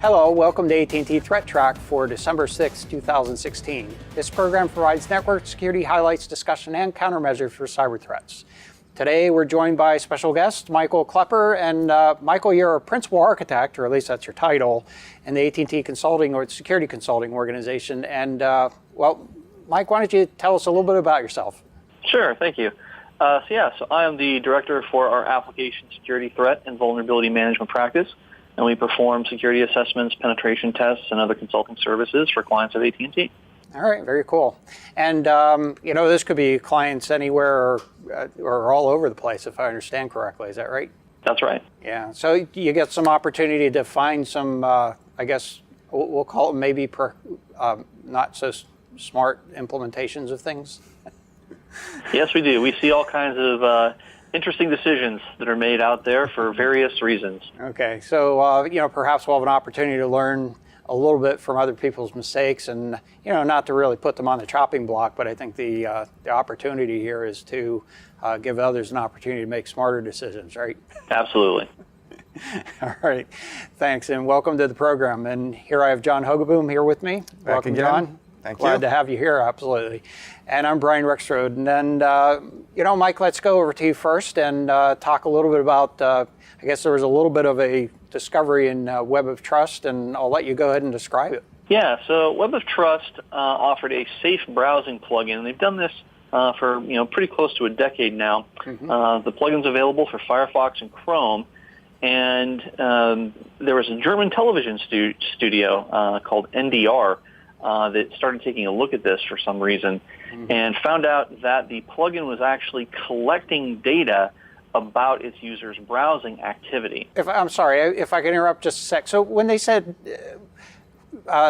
Hello, welcome to AT&T ThreatTraq for December 6, 2016. This program provides network security highlights, discussion, and countermeasures for cyber threats. Today we're joined by special guest Michael Klepper, and Michael, you're a principal architect, or at least that's your title, in the AT&T Consulting or Security Consulting Organization. And well, Mike, why don't you tell us a little bit about yourself? Sure, thank you. So I am the director for our application security threat and vulnerability management practice, and we perform security assessments, penetration tests, and other consulting services for clients at AT&T. All right, very cool. And, this could be clients anywhere or all over the place, if I understand correctly. Is that right? That's right. Yeah, so you get some opportunity to find some, I guess, we'll call it maybe not so smart implementations of things. Yes, we do. We see all kinds of interesting decisions that are made out there for various reasons. Okay, so perhaps we'll have an opportunity to learn a little bit from other people's mistakes, and not to really put them on the chopping block, but I think the opportunity here is to give others an opportunity to make smarter decisions, right? Absolutely. All right, thanks, and welcome to the program. And here I have John Hogoboom here with me. Welcome, John. Thank you. Glad to have you here, absolutely. And I'm Brian Rexroad. And Mike, let's go over to you first and talk a little bit about, I guess there was a little bit of a discovery in Web of Trust, and I'll let you go ahead and describe it. Yeah, so Web of Trust offered a safe browsing plugin, and they've done this for pretty close to a decade now. Mm-hmm. The plugin's available for Firefox and Chrome, and there was a German television studio called NDR that started taking a look at this for some reason, mm-hmm. and found out that the plugin was actually collecting data about its users' browsing activity. I'm sorry, if I can interrupt just a sec. So when they said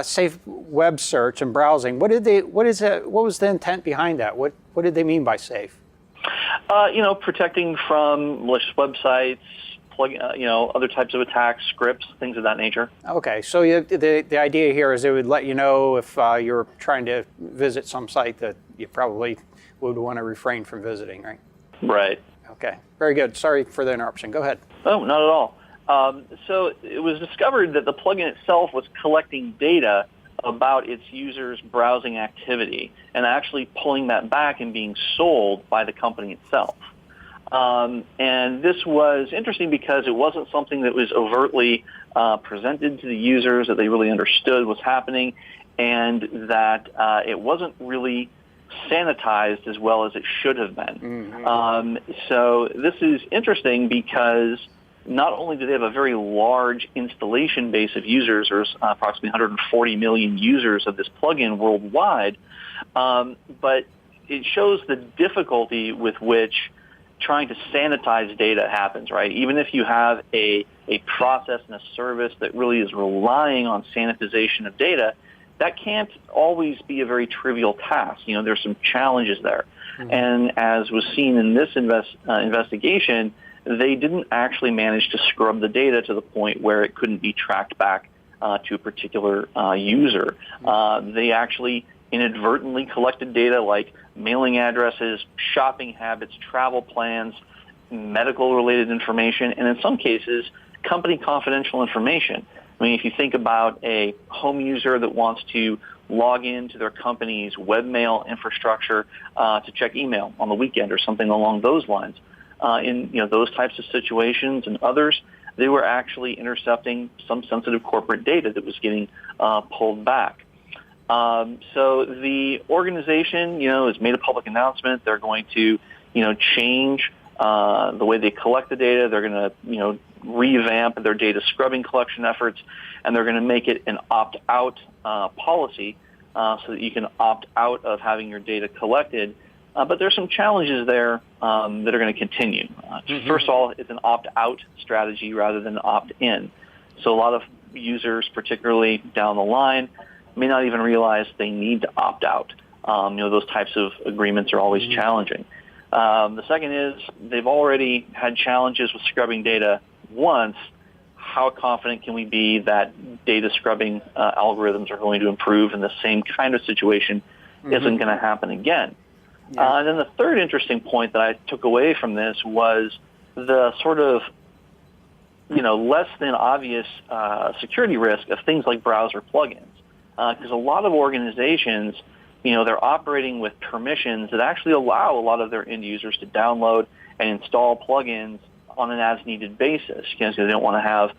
safe web search and browsing, what was the intent behind that? What did they mean by safe? Protecting from malicious websites, other types of attacks, scripts, things of that nature. Okay, so the idea here is it would let you know if you're trying to visit some site that you probably would want to refrain from visiting, right? Right. Okay, very good. Sorry for the interruption. Go ahead. Oh, not at all. So it was discovered that the plugin itself was collecting data about its users' browsing activity and actually pulling that back and being sold by the company itself. And this was interesting because it wasn't something that was overtly presented to the users, that they really understood was happening, and that it wasn't really sanitized as well as it should have been. Mm-hmm. So this is interesting because not only do they have a very large installation base of users, there's approximately 140 million users of this plugin worldwide, but it shows the difficulty with which trying to sanitize data happens, right? Even if you have a process and a service that really is relying on sanitization of data, that can't always be a very trivial task. There's some challenges there. Mm-hmm. And as was seen in this investigation, they didn't actually manage to scrub the data to the point where it couldn't be tracked back to a particular user. Mm-hmm. They actually inadvertently collected data like mailing addresses, shopping habits, travel plans, medical-related information, and in some cases, company confidential information. I mean, if you think about a home user that wants to log into their company's webmail infrastructure to check email on the weekend or something along those lines, in those types of situations and others, they were actually intercepting some sensitive corporate data that was getting pulled back. So the organization, has made a public announcement. They're going to, change the way they collect the data. They're going to, revamp their data scrubbing collection efforts, and they're going to make it an opt-out policy so that you can opt out of having your data collected. But there's some challenges there that are going to continue. Mm-hmm. First of all, it's an opt-out strategy rather than an opt-in. So a lot of users, particularly down the line, may not even realize they need to opt out. Those types of agreements are always mm-hmm. challenging. The second is they've already had challenges with scrubbing data once. How confident can we be that data scrubbing algorithms are going to improve and the same kind of situation mm-hmm. isn't going to happen again? Yeah. And then the third interesting point that I took away from this was the sort of less than obvious security risk of things like browser plugins. Because a lot of organizations, they're operating with permissions that actually allow a lot of their end users to download and install plugins on an as-needed basis, because they don't want to have,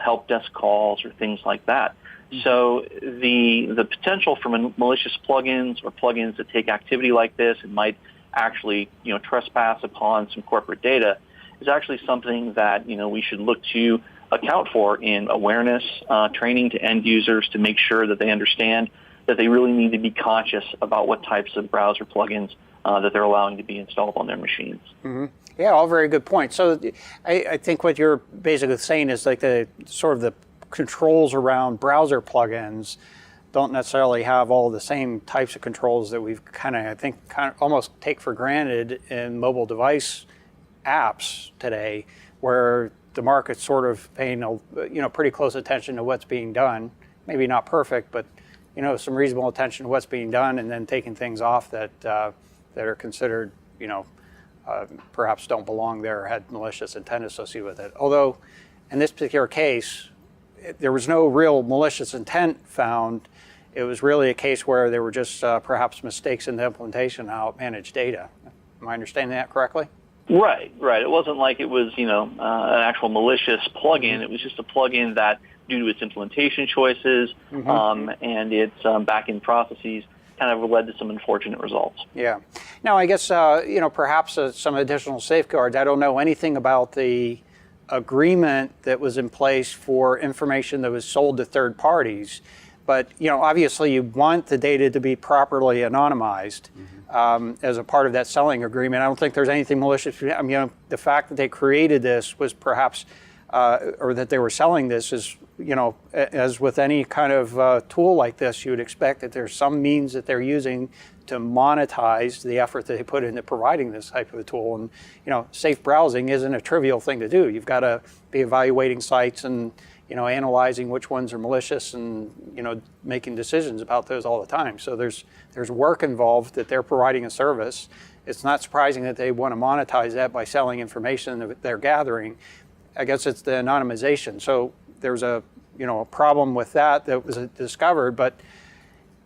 help desk calls or things like that. So the potential for malicious plugins or plugins that take activity like this and might actually, trespass upon some corporate data is actually something that, we should look to account for in awareness, training to end users to make sure that they understand that they really need to be conscious about what types of browser plugins that they're allowing to be installed on their machines. Mm-hmm. Yeah, all very good points. So I think what you're basically saying is like the sort of the controls around browser plugins don't necessarily have all the same types of controls that we've kind of almost take for granted in mobile device apps today, where the market's sort of paying pretty close attention to what's being done. Maybe not perfect, but some reasonable attention to what's being done, and then taking things off that are considered perhaps don't belong there or had malicious intent associated with it. Although in this particular case, there was no real malicious intent found. It was really a case where there were just perhaps mistakes in the implementation of how it managed data. Am I understanding that correctly? Right. It wasn't like it was, an actual malicious plugin. It was just a plugin that, due to its implementation choices and its back-end processes, kind of led to some unfortunate results. Yeah. Now, I guess, perhaps some additional safeguards. I don't know anything about the agreement that was in place for information that was sold to third parties. But, obviously you want the data to be properly anonymized as a part of that selling agreement. I don't think there's anything malicious. The fact that they created this was perhaps, or that they were selling this is, as with any kind of tool like this, you would expect that there's some means that they're using to monetize the effort that they put into providing this type of a tool. And, safe browsing isn't a trivial thing to do. You've got to be evaluating sites and, analyzing which ones are malicious and, making decisions about those all the time. So there's work involved that they're providing a service. It's not surprising that they want to monetize that by selling information that they're gathering. I guess it's the anonymization. So there's a problem with that was discovered, but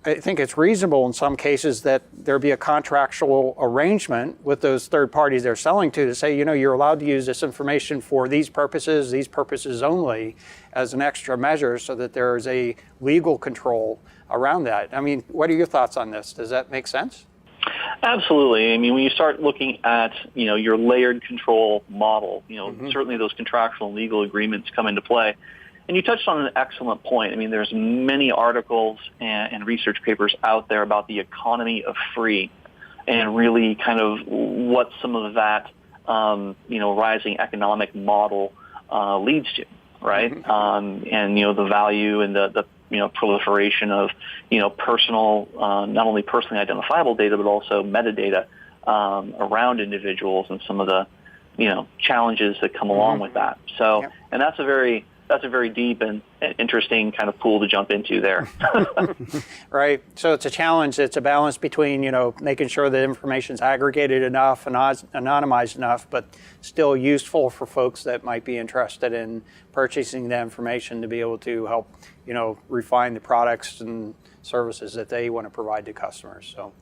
I think it's reasonable in some cases that there be a contractual arrangement with those third parties they're selling to say, you're allowed to use this information for these purposes only, as an extra measure, so that there is a legal control around that. I mean, what are your thoughts on this? Does that make sense? Absolutely. I mean, when you start looking at, your layered control model, certainly those contractual and legal agreements come into play. And you touched on an excellent point. I mean, there's many articles and research papers out there about the economy of free and really kind of what some of that, rising economic model leads to, right? And, the value and the proliferation of, personal, not only personally identifiable data, but also metadata around individuals and some of the, challenges that come along with that. So, and that's a very deep and interesting kind of pool to jump into there. Right. So it's a challenge. It's a balance between, making sure that information's aggregated enough and anonymized enough, but still useful for folks that might be interested in purchasing the information to be able to help, refine the products and services that they want to provide to customers. So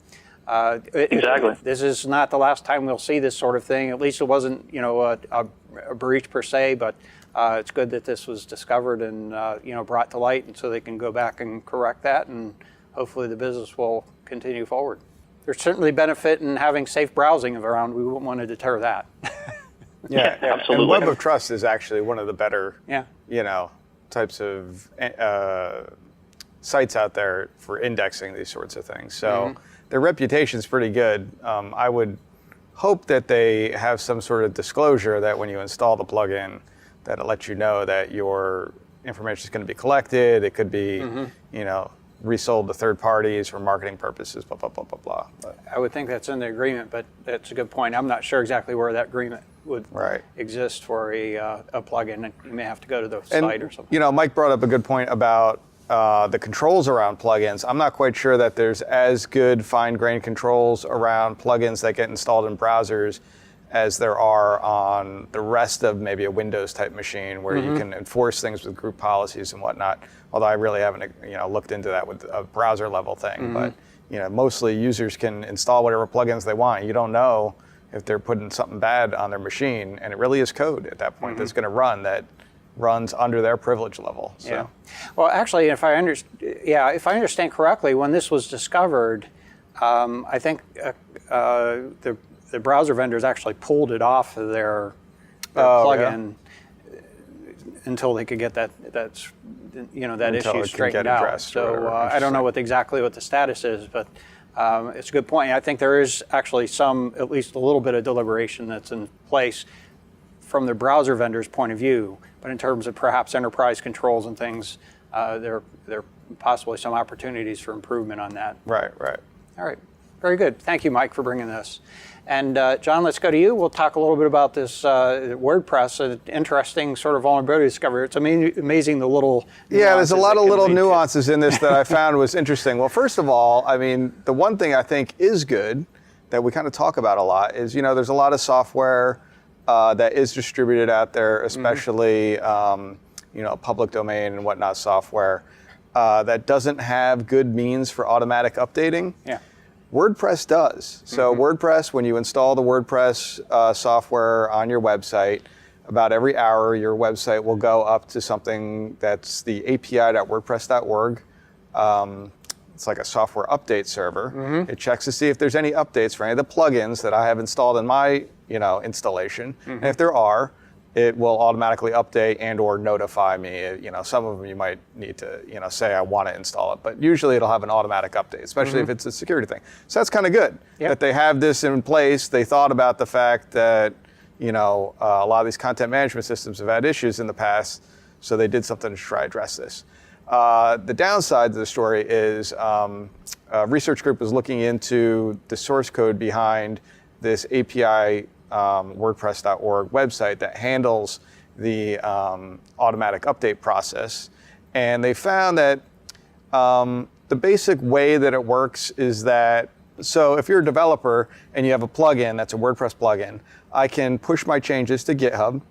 exactly. This is not the last time we'll see this sort of thing. At least it wasn't, a breach per se, but it's good that this was discovered and brought to light, and so they can go back and correct that, and hopefully the business will continue forward. There's certainly benefit in having safe browsing around. We wouldn't want to deter that. Yeah, absolutely. And Web of Trust is actually one of the better, types of sites out there for indexing these sorts of things. So their reputation is pretty good. I would hope that they have some sort of disclosure that when you install the plugin, that it lets you know that your information is going to be collected. It could be, resold to third parties for marketing purposes, blah, blah, blah, blah, blah. But I would think that's in the agreement, but that's a good point. I'm not sure exactly where that agreement would exist for a plugin. You may have to go to the site or something. Mike brought up a good point about the controls around plugins. I'm not quite sure that there's as good fine-grained controls around plugins that get installed in browsers as there are on the rest of maybe a Windows type machine where you can enforce things with group policies and whatnot. Although I really haven't looked into that with a browser level thing, but mostly users can install whatever plugins they want. You don't know if they're putting something bad on their machine, and it really is code at that point that's going to run that runs under their privilege level. So. Yeah. Well, actually, if I understand correctly, when this was discovered, I think the browser vendors actually pulled it off of their plugin until they could get that issue straightened out. So I don't know exactly what the status is, but it's a good point. I think there is actually at least a little bit of deliberation that's in place from the browser vendor's point of view. But in terms of perhaps enterprise controls and things, there are possibly some opportunities for improvement on that. Right. All right. Very good. Thank you, Mike, for bringing this. And John, let's go to you. We'll talk a little bit about this WordPress, an interesting sort of vulnerability discovery. It's amazing the little there's a lot of little nuances in this that I found was interesting. Well, first of all, I mean, the one thing I think is good that we kind of talk about a lot is, there's a lot of software that is distributed out there, especially, public domain and whatnot software that doesn't have good means for automatic updating. Yeah. WordPress does. So WordPress, when you install the WordPress software on your website, about every hour your website will go up to something that's the api.wordpress.org. It's like a software update server. It checks to see if there's any updates for any of the plugins that I have installed in my installation. And if there are, it will automatically update and or notify me. Some of them you might need to, say I want to install it, but usually it'll have an automatic update, especially if it's a security thing. So that's kind of good that they have this in place. They thought about the fact that, a lot of these content management systems have had issues in the past, so they did something to try to address this. The downside of the story is a research group was looking into the source code behind this API WordPress.org website that handles the automatic update process. And they found that the basic way that it works is that, so if you're a developer and you have a plugin that's a WordPress plugin, I can push my changes to GitHub.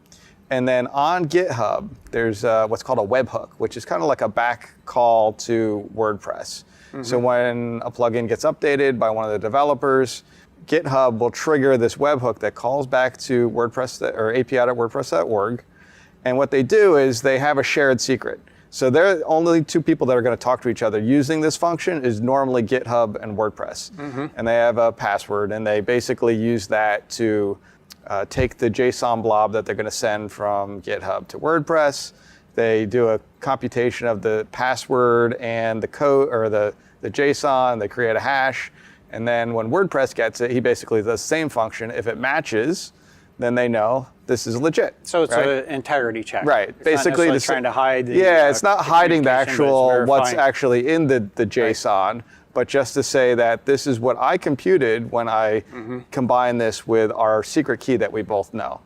And then on GitHub, there's what's called a webhook, which is kind of like a back call to WordPress. So when a plugin gets updated by one of the developers, GitHub will trigger this webhook that calls back to WordPress or api.wordpress.org. And what they do is they have a shared secret. So they're only two people that are going to talk to each other using this function is normally GitHub and WordPress. And they have a password, and they basically use that to take the JSON blob that they're going to send from GitHub to WordPress. They do a computation of the password and the code or the JSON. They create a hash. And then when WordPress gets it, he basically does the same function. If it matches, then they know this is legit. So it's an integrity check. Right. It's basically, not trying to hide the it's not hiding the actual what's verifying. actually in the JSON, but just to say that this is what I computed when I combine this with our secret key that we both know.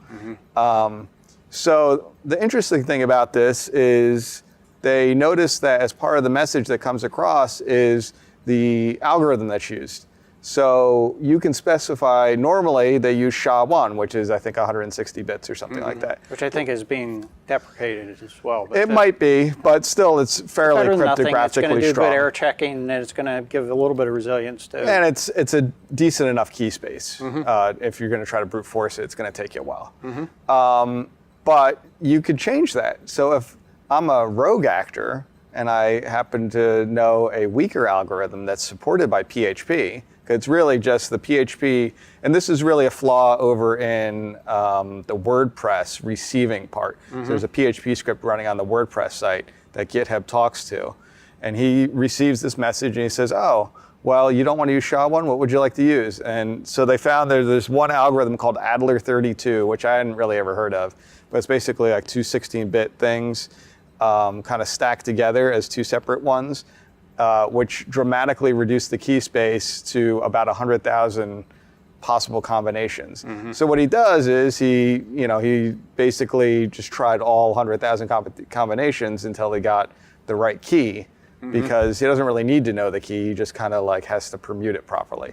So the interesting thing about this is they notice that as part of the message that comes across is the algorithm that's used. So you can specify, normally they use SHA-1, which is I think 160 bits or something like that. Which I think is being deprecated as well. But it might be, but still it's fairly cryptographically It's going to do strong. good error checking, and it's going to give a little bit of resilience to. And it's a decent enough key space. If you're going to try to brute force it, it's going to take you a while. But you could change that. So if I'm a rogue actor and I happen to know a weaker algorithm that's supported by PHP, it's really just the PHP, and this is really a flaw over in the WordPress receiving part. So there's a PHP script running on the WordPress site that GitHub talks to, and he receives this message and he says, oh, well, you don't want to use SHA-1, what would you like to use? And so they found there's one algorithm called Adler32, which I hadn't really ever heard of, but it's basically like two 16-bit things kind of stacked together as two separate ones. Which dramatically reduced the key space to about 100,000 possible combinations. So what he does is he basically just tried all 100,000 combinations until he got the right key, because he doesn't really need to know the key. He just kind of like has to permute it properly.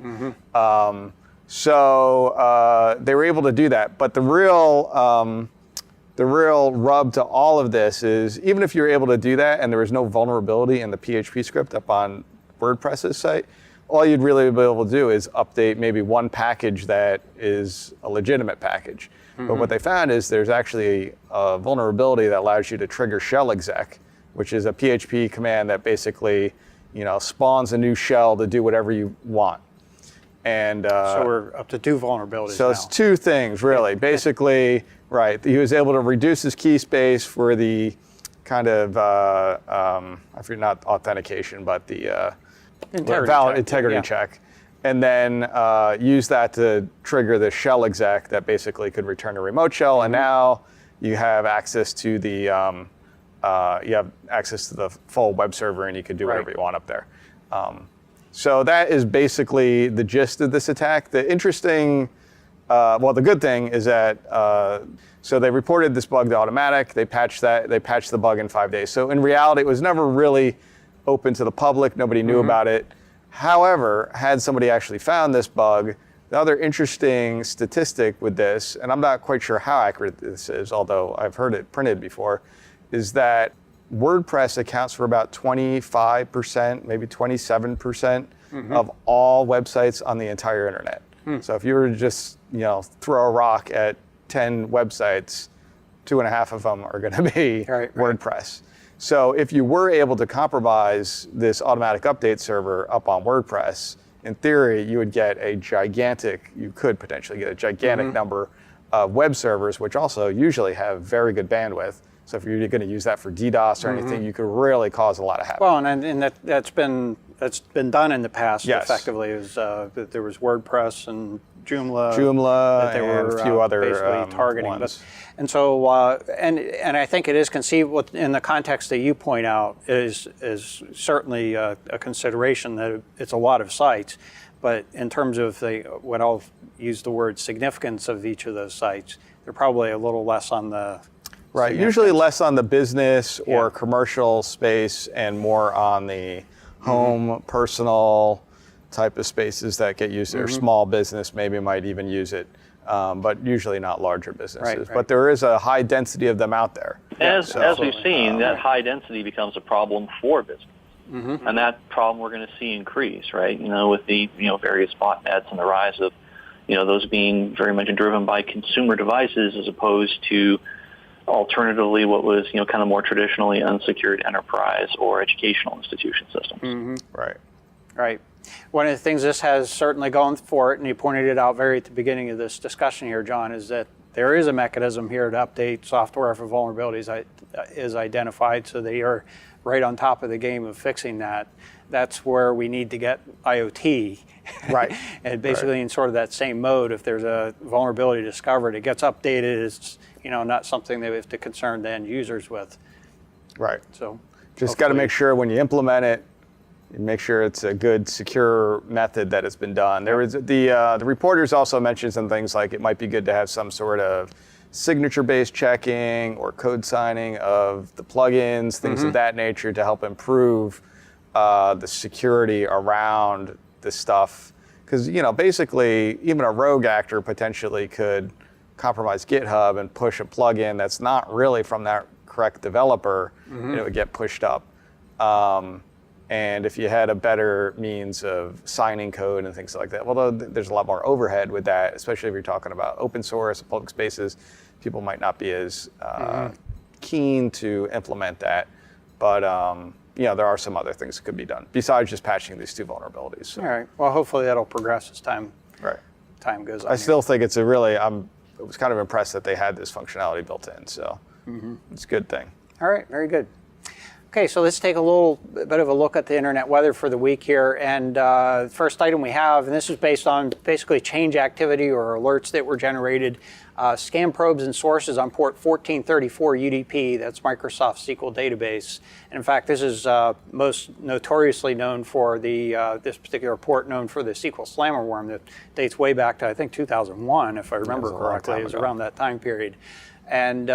So they were able to do that. But the real rub to all of this is, even if you're able to do that and there was no vulnerability in the PHP script up on WordPress's site, all you'd really be able to do is update maybe one package that is a legitimate package. But what they found is there's actually a vulnerability that allows you to trigger shell exec, which is a PHP command that basically, spawns a new shell to do whatever you want. And so we're up to 2 vulnerabilities so now. it's 2 things, really. Basically, right, he was able to reduce his key space for the kind of, I forget, not authentication, but the integrity check. And then use that to trigger the shell exec that basically could return a remote shell. And now you have access to the full web server, and you can do whatever you want up there. So that is basically the gist of this attack. The interesting, the good thing is that so they reported this bug to Automatic. They patched the bug in 5 days. So in reality, it was never really open to the public. Nobody knew about it. However, had somebody actually found this bug, the other interesting statistic with this, and I'm not quite sure how accurate this is, although I've heard it printed before, is that WordPress accounts for about 25%, maybe 27% of all websites on the entire internet. So if you were to just, throw a rock at 10 websites, 2.5 of them are going to be WordPress. So if you were able to compromise this automatic update server up on WordPress, in theory, you could potentially get a gigantic number of web servers, which also usually have very good bandwidth. So if you're going to use that for DDoS or anything, you could really cause a lot of havoc. Well, and that's been done in the past. Effectively, is that there was WordPress and Joomla that they were and a few other basically targeting. ones. And so, and I think it is conceivable in the context that you point out is certainly a consideration that it's a lot of sites, but in terms of what I'll use the word significance of each of those sites, they're probably a little less on the usually less on the business or commercial space and more on the home, personal type of spaces that get used there. Small business maybe might even use it. But usually not larger businesses. But there is a high density of them out there. As we've seen, that high density becomes a problem for business. And that problem we're going to see increase, right? With the various botnets and the rise of those being very much driven by consumer devices as opposed to alternatively what was kind of more traditionally unsecured enterprise or educational institution systems. Right. One of the things this has certainly gone for it, and you pointed it out very at the beginning of this discussion here, John, is that there is a mechanism here to update software if a vulnerability is identified, so they are right on top of the game of fixing that. That's where we need to get IoT. And basically in sort of that same mode, if there's a vulnerability discovered, it gets updated. It's not something that we have to concern the end users with. So just got to make sure when you implement it, make sure it's a good, secure method that has been done. There was the reporters also mentioned some things like it might be good to have some sort of signature-based checking or code signing of the plugins, things of that nature to help improve the security around this stuff. Because basically, even a rogue actor potentially could compromise GitHub and push a plugin that's not really from that correct developer, and it would get pushed up. And if you had a better means of signing code and things like that, although there's a lot more overhead with that, especially if you're talking about open source, public spaces, people might not be as keen to implement that. But there are some other things that could be done besides just patching these 2 vulnerabilities. So. All right. Well, hopefully that'll progress as time goes on. I still think it's I was kind of impressed that they had this functionality built in. So it's a good thing. All right. Very good. Okay, so let's take a little bit of a look at the internet weather for the week here. And first item we have, and this is based on basically change activity or alerts that were generated, scan probes and sources on port 1434 UDP, that's Microsoft SQL database. And in fact, this is most notoriously known for this particular port known for the SQL Slammer worm that dates way back to, I think, 2001, if I remember correctly. It was around that time period. And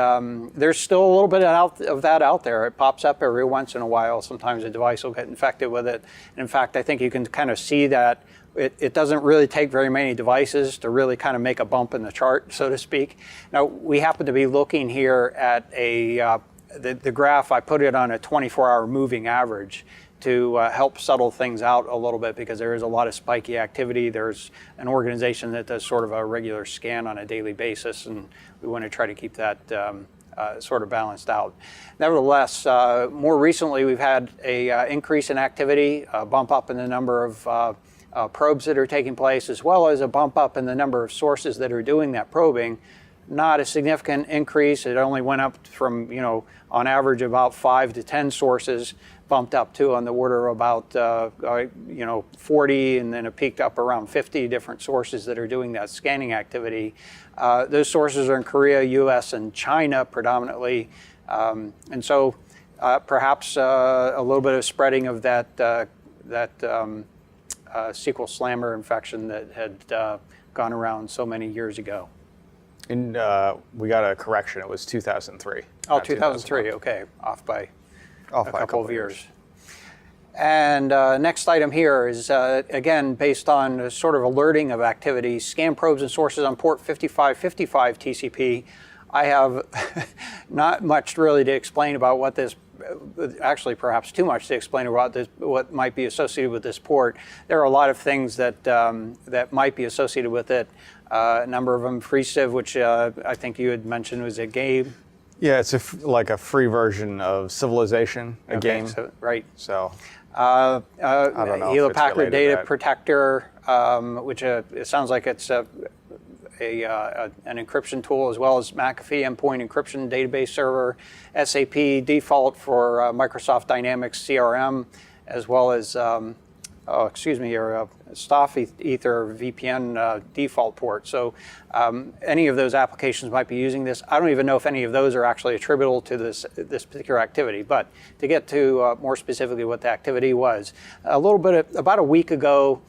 there's still a little bit of that out there. It pops up every once in a while. Sometimes a device will get infected with it. And in fact, I think you can kind of see that it doesn't really take very many devices to really kind of make a bump in the chart, so to speak. Now, we happen to be looking here at the graph. I put it on a 24-hour moving average to help settle things out a little bit, because there is a lot of spiky activity. There's an organization that does sort of a regular scan on a daily basis, and we want to try to keep that sort of balanced out. Nevertheless, more recently we've had a increase in activity, a bump up in the number of probes that are taking place, as well as a bump up in the number of sources that are doing that probing. Not a significant increase. It only went up from, on average about 5 to 10 sources, bumped up to on the order of about 40, and then it peaked up around 50 different sources that are doing that scanning activity. Those sources are in Korea, US, and China predominantly. And so perhaps a little bit of spreading of that SQL Slammer infection that had gone around so many years ago. And we got a correction. It was 2003. Oh, 2003. Okay, off by a couple of years. And next item here is, again, based on sort of alerting of activity, scan probes and sources on port 5555 TCP. I have not much really to explain about what this, actually perhaps too much to explain about this, what might be associated with this port. There are a lot of things that, that might be associated with it. A number of them, FreeCiv, which I think you had mentioned was a game. Yeah, it's like a free version of Civilization, a game. So, right. So I don't know. Hewlett Packard Data Protector, which it sounds like it's an encryption tool, as well as McAfee Endpoint Encryption Database Server, SAP Default for Microsoft Dynamics CRM, as well as Staff Ether VPN default port. So any of those applications might be using this. I don't even know if any of those are actually attributable to this particular activity. But to get to more specifically what the activity was, about a week ago,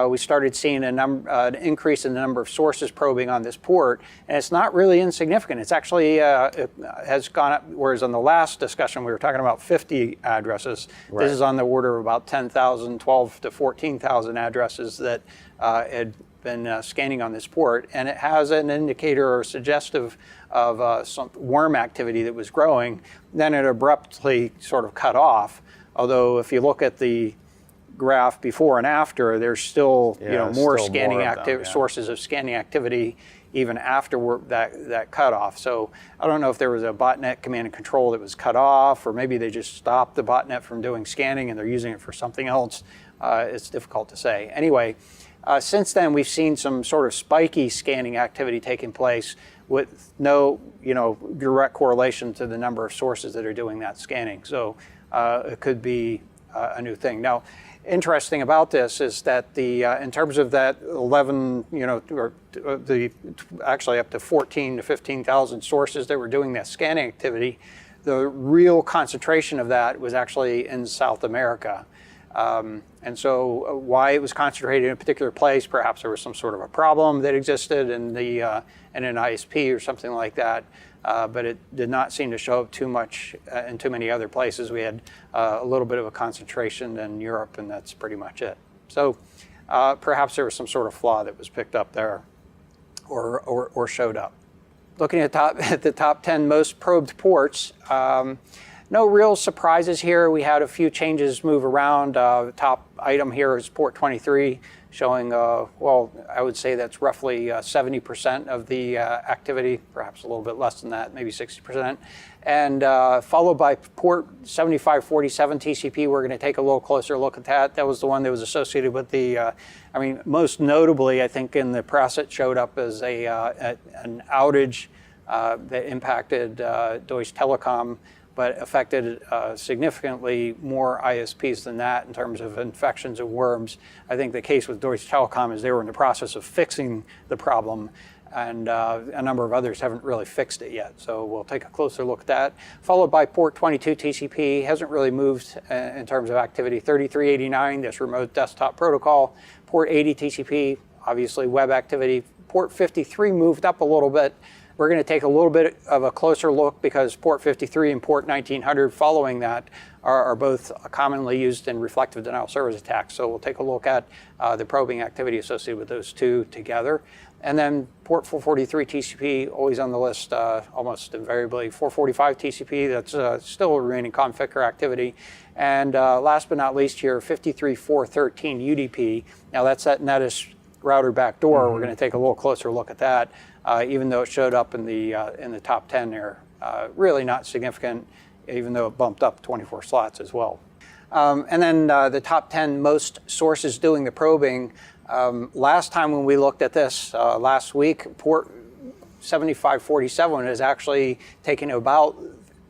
we started seeing an increase in the number of sources probing on this port, and it's not really insignificant. It's actually it has gone up, whereas on the last discussion we were talking about 50 addresses. Right. This is on the order of about 10,000, 12 to 14,000 addresses that had been scanning on this port, and it has an indicator or suggestive of some worm activity that was growing. Then it abruptly sort of cut off, although if you look at the graph before and after, there's still more scanning sources of scanning activity even after that cutoff. So I don't know if there was a botnet command and control that was cut off, or maybe they just stopped the botnet from doing scanning and they're using it for something else. It's difficult to say. Anyway, since then we've seen some sort of spiky scanning activity taking place with no direct correlation to the number of sources that are doing that scanning. So it could be a new thing. Now, interesting about this is that in terms of that 11, or actually up to 14 to 15,000 sources that were doing that scanning activity, the real concentration of that was actually in South America. And so why it was concentrated in a particular place, perhaps there was some sort of a problem that existed in an ISP or something like that. But it did not seem to show up too much in too many other places. We had a little bit of a concentration in Europe, and that's pretty much it. So perhaps there was some sort of flaw that was picked up there or showed up. Looking at the top 10 most probed ports, no real surprises here. We had a few changes move around. The top item here is port 23, showing, I would say that's roughly 70% of the activity, perhaps a little bit less than that, maybe 60%. And followed by port 7547 TCP. We're going to take a little closer look at that. That was the one that was associated with the, most notably, I think in the press it showed up as an outage that impacted Deutsche Telekom, but affected significantly more ISPs than that in terms of infections of worms. I think the case with Deutsche Telekom is they were in the process of fixing the problem, and a number of others haven't really fixed it yet. So we'll take a closer look at that. Followed by port 22 TCP, hasn't really moved in terms of activity. 3389, this remote desktop protocol. Port 80 TCP, obviously web activity. Port 53 moved up a little bit. We're going to take a little bit of a closer look because port 53 and port 1900 following that are both commonly used in reflective denial of service attacks. So we'll take a look at the probing activity associated with those two together. And then port 443 TCP, always on the list, almost invariably. 445 TCP, that's still a remaining configure activity. And last but not least here, 53413 UDP. Now that's that Netis router backdoor. Mm-hmm. We're going to take a little closer look at that, even though it showed up in the top 10 there. Really not significant, even though it bumped up 24 slots as well. And then the top 10 most sources doing the probing. Last time when we looked at this last week, port 7547 is actually taking about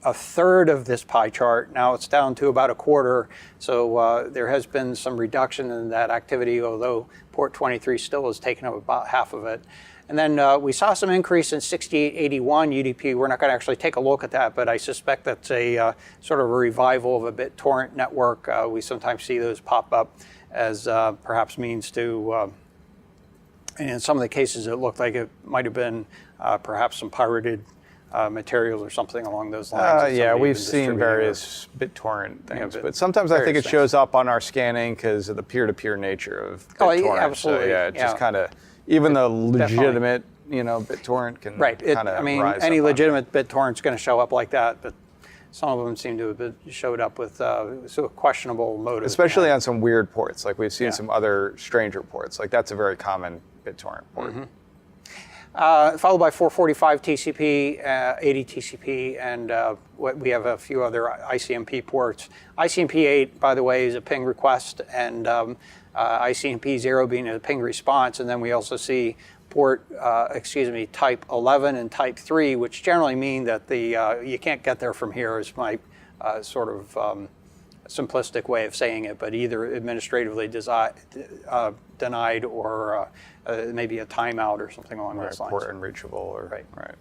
a third of this pie chart. Now it's down to about a quarter. So there has been some reduction in that activity, although port 23 still is taking up about half of it. And then we saw some increase in 6881 UDP. We're not going to actually take a look at that, but I suspect that's a sort of a revival of a BitTorrent network. We sometimes see those pop up as perhaps means to, in some of the cases it looked like it might have been perhaps some pirated materials or something along those lines. Yeah, we've seen various BitTorrent things, but sometimes I think it shows up on our scanning because of the peer-to-peer nature of BitTorrent. Oh, yeah, absolutely. So yeah, it just kind of, even the legitimate, BitTorrent can kind of rise any up legitimate BitTorrent's going to show up like that, but some of them seem to have showed up with sort of questionable motives. Especially on some weird ports, like we've seen some other stranger ports. Like that's a very common BitTorrent port. Mm-hmm. Followed by 445 TCP, 80 TCP, and we have a few other ICMP ports. ICMP 8, by the way, is a ping request, and ICMP 0 being a ping response, and then we also see port, type 11 and type 3, which generally mean that you can't get there from here is my sort of simplistic way of saying it, but either administratively denied or maybe a timeout or something along those lines. Port unreachable or right.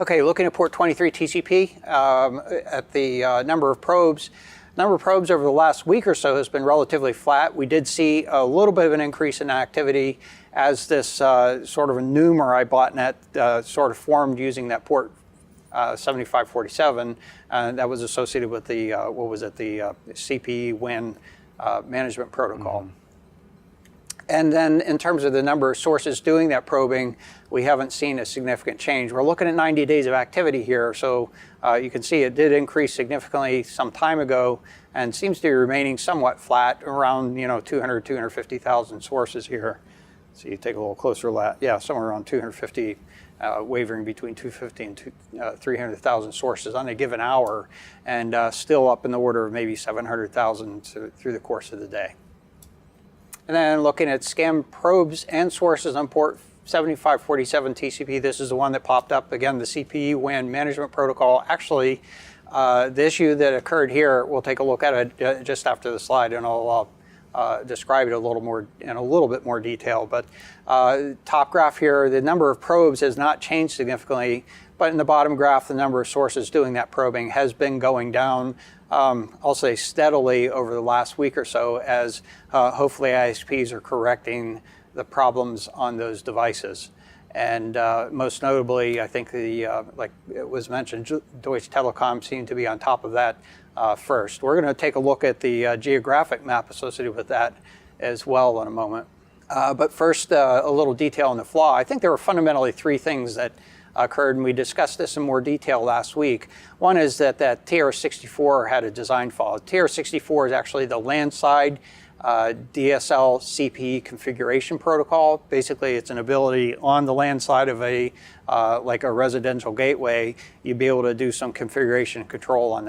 Okay, looking at port 23 TCP, at the number of probes. Number of probes over the last week or so has been relatively flat. We did see a little bit of an increase in activity as this sort of a numerai botnet sort of formed using that port 7547 that was associated with the the CPE WAN management protocol. Mm-hmm. And then in terms of the number of sources doing that probing, we haven't seen a significant change. We're looking at 90 days of activity here, so you can see it did increase significantly some time ago and seems to be remaining somewhat flat around 250,000 sources here. So you take a little closer look, somewhere around 250, wavering between 250 and 300,000 sources on a given hour, and still up in the order of maybe 700,000 through the course of the day. And then looking at scam probes and sources on port 7547 TCP, this is the one that popped up. Again, the CPE WAN management protocol. Actually, the issue that occurred here, we'll take a look at it just after the slide, and I'll describe it a little bit more detail. But top graph here, the number of probes has not changed significantly, but in the bottom graph, the number of sources doing that probing has been going down. I'll say steadily over the last week or so as hopefully ISPs are correcting the problems on those devices. And most notably, I think like it was mentioned, Deutsche Telekom seemed to be on top of that first. We're going to take a look at the geographic map associated with that as well in a moment. But first, a little detail on the flaw. I think there were fundamentally three things that occurred, and we discussed this in more detail last week. One is that TR64 had a design flaw. TR64 is actually the land-side DSL CPE configuration protocol. Basically, it's an ability on the LAN side of like a residential gateway, you'd be able to do some configuration and control on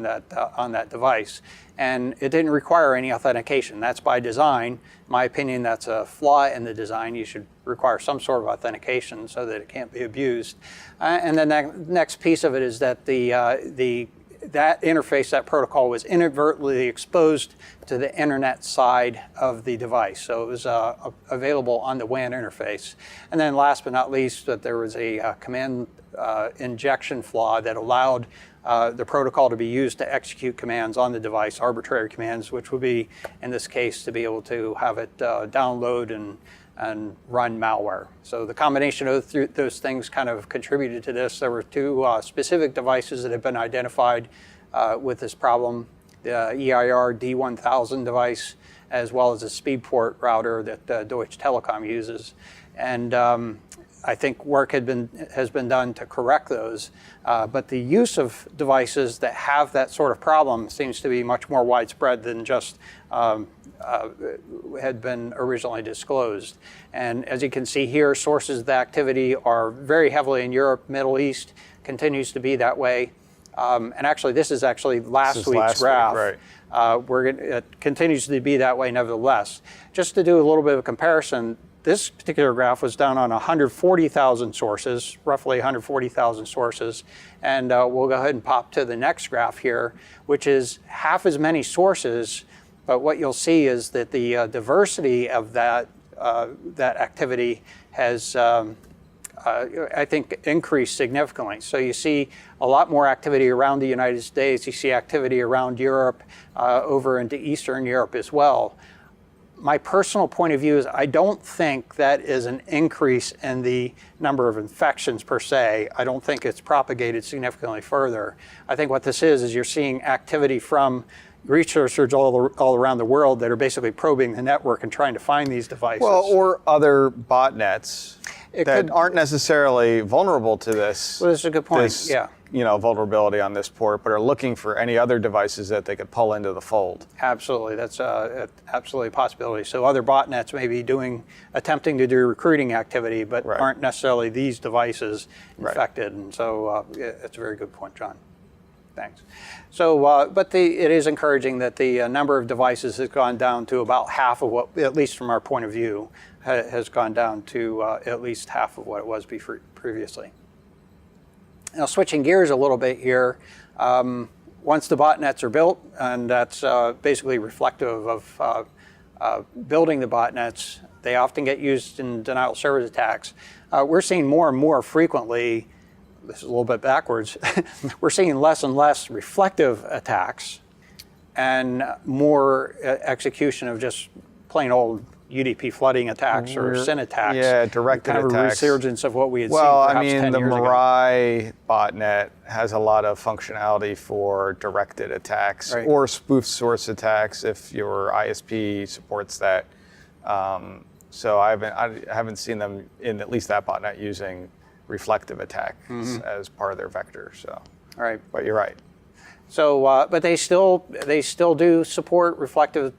that device. And it didn't require any authentication. That's by design. In my opinion, that's a flaw in the design. You should require some sort of authentication so that it can't be abused. And then the next piece of it is that that interface, that protocol, was inadvertently exposed to the internet side of the device. So it was available on the WAN interface. And then last but not least, that there was a command injection flaw that allowed the protocol to be used to execute commands on the device, arbitrary commands, which would be, in this case, to be able to have it download and and run malware. So the combination of those things kind of contributed to this. There were two specific devices that have been identified with this problem, the EIR D1000 device, as well as a speedport router that Deutsche Telekom uses. And I think work has been done to correct those, but the use of devices that have that sort of problem seems to be much more widespread than just had been originally disclosed. And as you can see here, sources of the activity are very heavily in Europe, Middle East, continues to be that way. And actually, this is actually last week's graph. Week, right. It continues to be that way nevertheless. Just to do a little bit of a comparison, this particular graph was done on 140,000 sources, roughly 140,000 sources. And we'll go ahead and pop to the next graph here, which is half as many sources. But what you'll see is that the diversity of that activity has, I think, increased significantly. So you see a lot more activity around the United States. You see activity around Europe, over into Eastern Europe as well. My personal point of view is I don't think that is an increase in the number of infections per se. I don't think it's propagated significantly further. I think what this is you're seeing activity from researchers all around the world that are basically probing the network and trying to find these devices. Well, or other botnets that aren't necessarily vulnerable to this. Well, that's a good point. Yeah. Vulnerability on this port, but are looking for any other devices that they could pull into the fold. Absolutely, that's absolutely a possibility. So other botnets may be attempting to do recruiting activity, but aren't necessarily these devices infected. And so it's a very good point, John. Thanks. So, but it is encouraging that the number of devices has gone down to about half of what, at least from our point of view, has gone down to at least half of what it was previously. Now, switching gears a little bit here, once the botnets are built, and that's basically reflective of building the botnets, they often get used in denial of service attacks. We're seeing more and more frequently, this is a little bit backwards, we're seeing less and less reflective attacks and more execution of just plain old UDP flooding attacks or SYN attacks. Yeah, directed kind of attacks. A resurgence of what we had seen perhaps perhaps 10 years ago. Well, I mean, the Mirai botnet has a lot of functionality for directed attacks or spoof source attacks if your ISP supports that. So I haven't seen them in at least that botnet using reflective attacks as part of their vector. So, but you're right. So, but they still do support reflective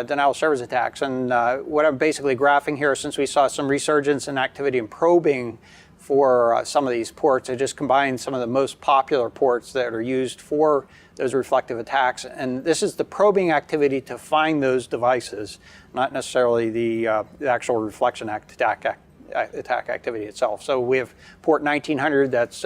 denial of service attacks. And what I'm basically graphing here, since we saw some resurgence in activity and probing for some of these ports, I just combined some of the most popular ports that are used for those reflective attacks. And this is the probing activity to find those devices, not necessarily the actual reflection attack activity itself. So we have port 1900, that's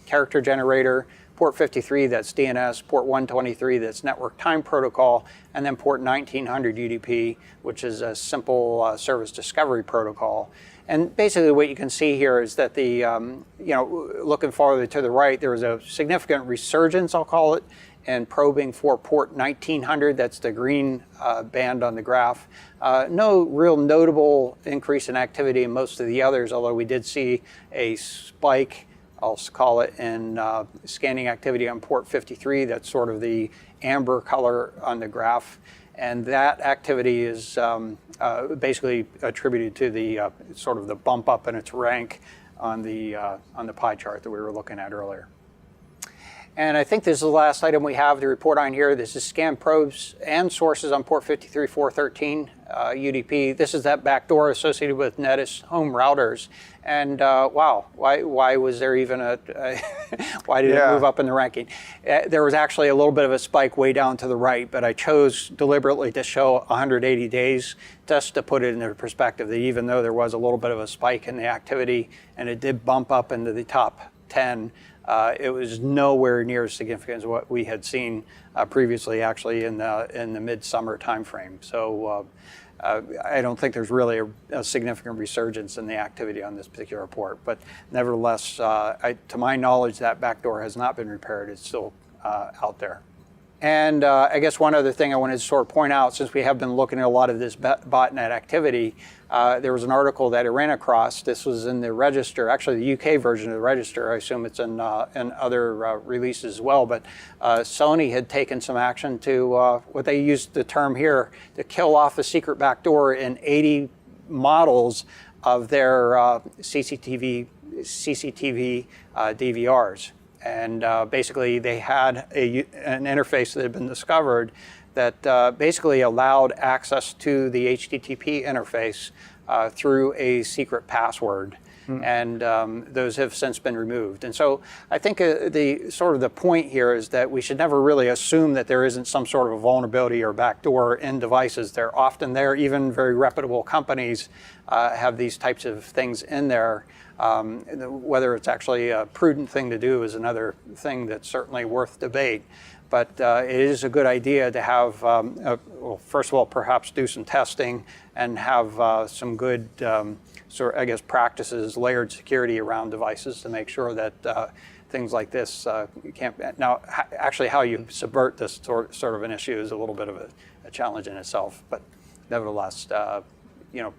character generator. Port 53, that's DNS, port 123, that's network time protocol, and then port 1900 UDP, which is a simple service discovery protocol. And basically what you can see here is that the, looking farther to the right, there was a significant resurgence, I'll call it, in probing for port 1900, that's the green band on the graph. No real notable increase in activity in most of the others, although we did see a spike, I'll call it, in scanning activity on port 53. That's sort of the amber color on the graph. And that activity is basically attributed to the sort of the bump up in its rank on the pie chart that we were looking at earlier. And I think this is the last item we have to report on here. This is scan probes and sources on port 53413 UDP. This is that backdoor associated with Netis home routers. And wow, why was there even why did it move up in the ranking? There was actually a little bit of a spike way down to the right, but I chose deliberately to show 180 days just to put it into perspective that even though there was a little bit of a spike in the activity and it did bump up into the top 10, it was nowhere near as significant as what we had seen previously, actually in the midsummer timeframe. So I don't think there's really a significant resurgence in the activity on this particular report. But nevertheless, to my knowledge, that backdoor has not been repaired. It's still out there. And I guess one other thing I wanted to sort of point out, since we have been looking at a lot of this botnet activity, there was an article that I ran across. This was in the Register, actually the UK version of the Register. I assume it's in other releases as well. But Sony had taken some action to, what they used the term here, to kill off a secret backdoor in 80 models of their CCTV DVRs. And basically they had an interface that had been discovered that basically allowed access to the HTTP interface through a secret password. And those have since been removed. And so I think the point here is that we should never really assume that there isn't some sort of a vulnerability or backdoor in devices. They're often there. Even very reputable companies have these types of things in there. Whether it's actually a prudent thing to do is another thing that's certainly worth debate. But it is a good idea to have, well, first of all, perhaps do some testing and have some good practices, layered security around devices to make sure that things like this can't. Now, actually, how you subvert this sort of an issue is a little bit of a challenge in itself. But nevertheless,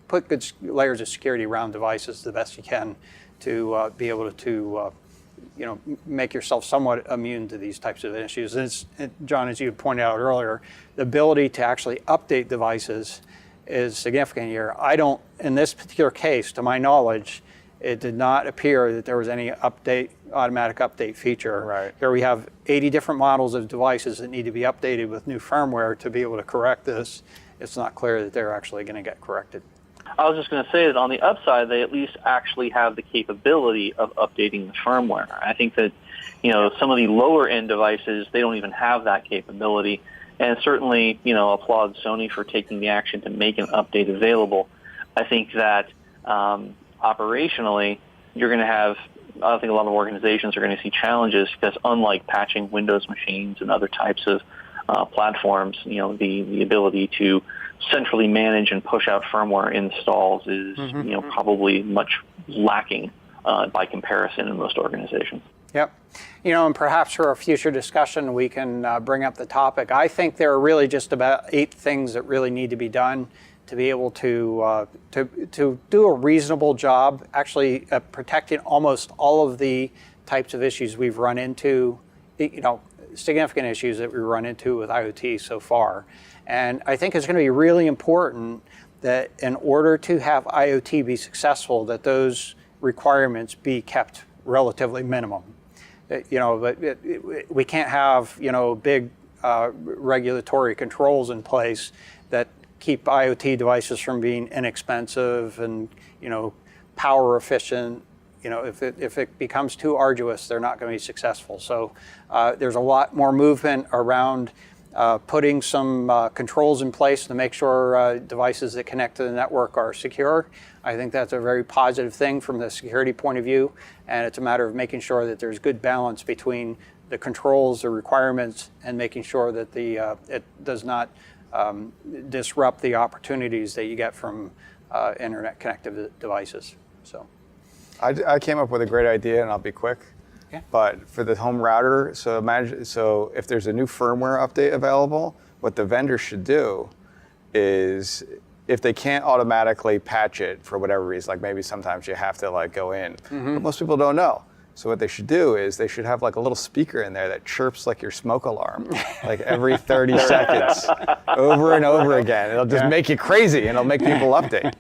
put good layers of security around devices the best you can to be able to make yourself somewhat immune to these types of issues. And John, as you pointed out earlier, the ability to actually update devices is significant here. In this particular case, to my knowledge, it did not appear that there was any automatic update feature. Right. Here we have 80 different models of devices that need to be updated with new firmware to be able to correct this. It's not clear that they're actually going to get corrected. I was just going to say that on the upside, they at least actually have the capability of updating the firmware. I think that, some of the lower end devices, they don't even have that capability. And certainly, applaud Sony for taking the action to make an update available. I think that operationally, I think a lot of organizations are going to see challenges because unlike patching Windows machines and other types of platforms, the ability to centrally manage and push out firmware installs is, probably much lacking by comparison in most organizations. Yep. And perhaps for a future discussion, we can bring up the topic. I think there are really just about 8 things that really need to be done to be able to do a reasonable job, actually protecting almost all of the types of issues we've run into, significant issues that we run into with IoT so far. And I think it's going to be really important that in order to have IoT be successful, that those requirements be kept relatively minimum. But we can't have, big regulatory controls in place that keep IoT devices from being inexpensive and, power efficient. If it becomes too arduous, they're not going to be successful. So there's a lot more movement around putting some controls in place to make sure devices that connect to the network are secure. I think that's a very positive thing from the security point of view, and it's a matter of making sure that there's good balance between the controls, the requirements, and making sure that it does not disrupt the opportunities that you get from internet connected devices. So, I came up with a great idea, and I'll be quick. Yeah. But for the home router, so if there's a new firmware update available, what the vendor should do is, if they can't automatically patch it for whatever reason, like maybe sometimes you have to go in, but most people don't know. So what they should do is they should have a little speaker in there that chirps like your smoke alarm, every 30 seconds, over and over again. It'll just make you crazy, and it'll make people update.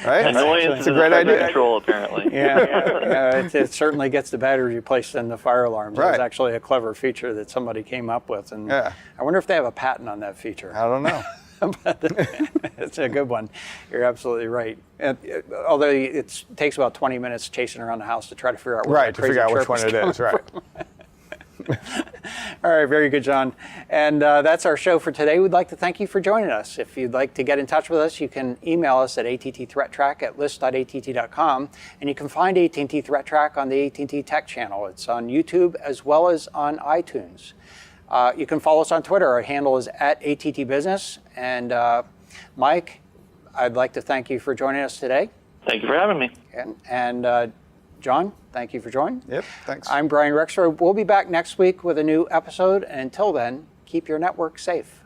Right? Annoyance it's a great idea. Control, apparently. It certainly gets the battery placed in the fire alarms. Right. It's actually a clever feature that somebody came up with, and I wonder if they have a patent on that feature. I don't know. But it's a good one. You're absolutely right. Although it takes about 20 minutes chasing around the house to try to figure out which one it is. Right. All right, very good, John. And that's our show for today. We'd like to thank you for joining us. If you'd like to get in touch with us, you can email us at attThreatTraq@list.att.com, and you can find AT&T ThreatTraq on the AT&T Tech channel. It's on YouTube as well as on iTunes. You can follow us on Twitter. Our handle is @ATTBusiness. And Mike, I'd like to thank you for joining us today. Thank you for having me. And John, thank you for joining. Yep, thanks. I'm Brian Rexroad. We'll be back next week with a new episode. And until then, keep your network safe.